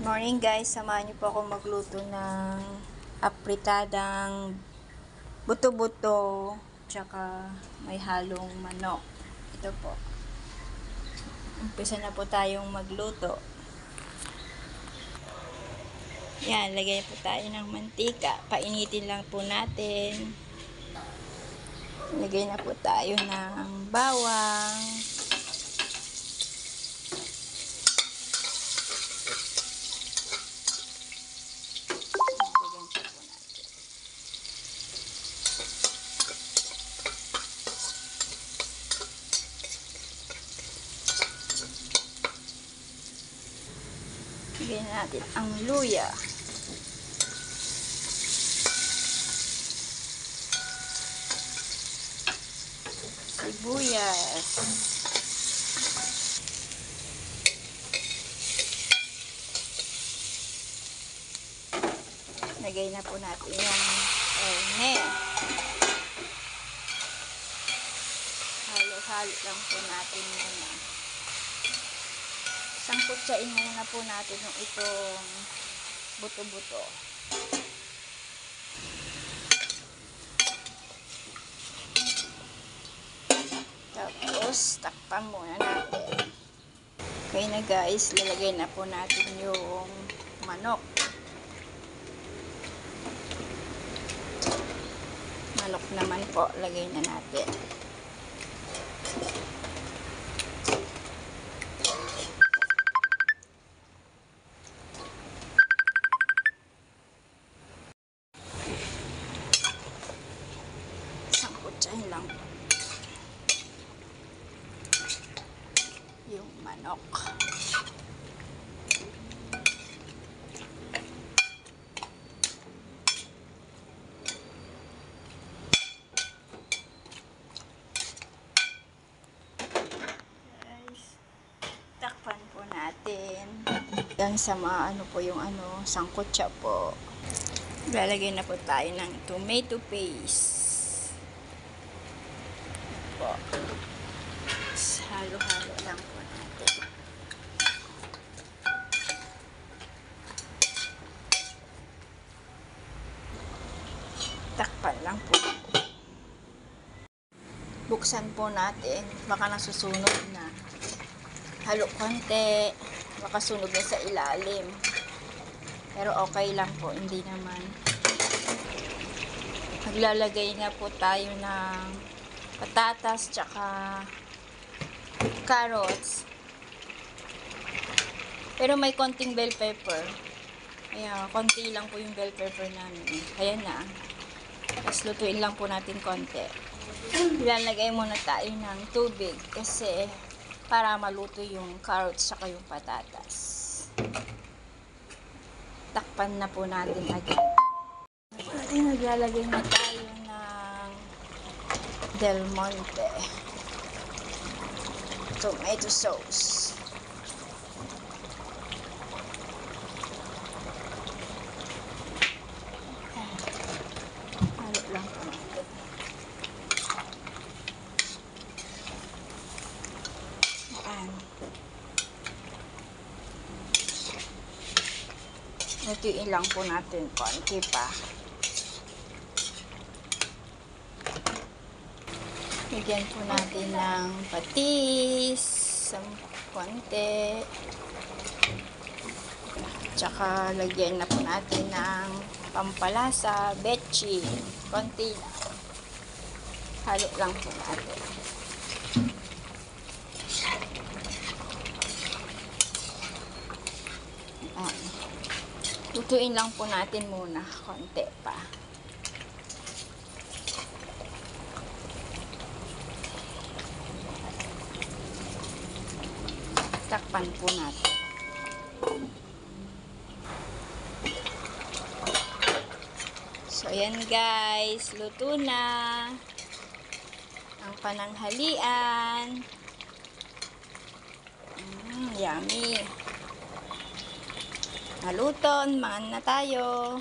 Morning guys, samahan niyo po ako magluto ng apritadang buto-buto tsaka may halong manok. Ito po. Umpisa na po tayong magluto. Yan, lagay po tayo ng mantika. Painitin lang po natin. Lagay na po tayo ng bawang. Lagyan natin ang luya. Sibuyas. Lagay na po natin yung erne. Halo-halo lang po natin muna. Sangkutsain muna po natin yung itong buto-buto. Tapos, takpan muna natin. Okay na guys, lalagay na po natin yung manok. Manok naman po, lagay na natin. Sangkutsahin lang yung manok. Guys, takpan po natin. Yan sa mga ano po yung sangkutsa po. Lalagay na po tayo ng tomato paste. Po. Halo-halo lang po natin. Takpan lang po. Buksan po natin. Baka nasusunog na. Halo konti. Baka sunog na sa ilalim. Pero okay lang po. Hindi naman. Maglalagay na po tayo ng patatas tsaka carrots. Pero may konting bell pepper. Kaya konti lang po yung bell pepper namin. Kaya na. Tapos lutuin lang po natin konti. Ilalagay muna tayo ng tubig kasi para maluto yung carrots tsaka yung patatas. Takpan na po natin agad. At naglalagay na tayo ng Del Monte tomato sauce. Halo lang po natin. Ayan. Lutuin lang po natin konti pa. Bigyan po natin ng patis, konti. Tsaka lagyan na po natin ng pampalasa, betchin, konti na. Halo lang po natin. Lutuin lang po natin muna, konti pa. Takpan po natin. So, ayan guys. Luto na ang pananghalian. Yummy. Naluto. Man na tayo.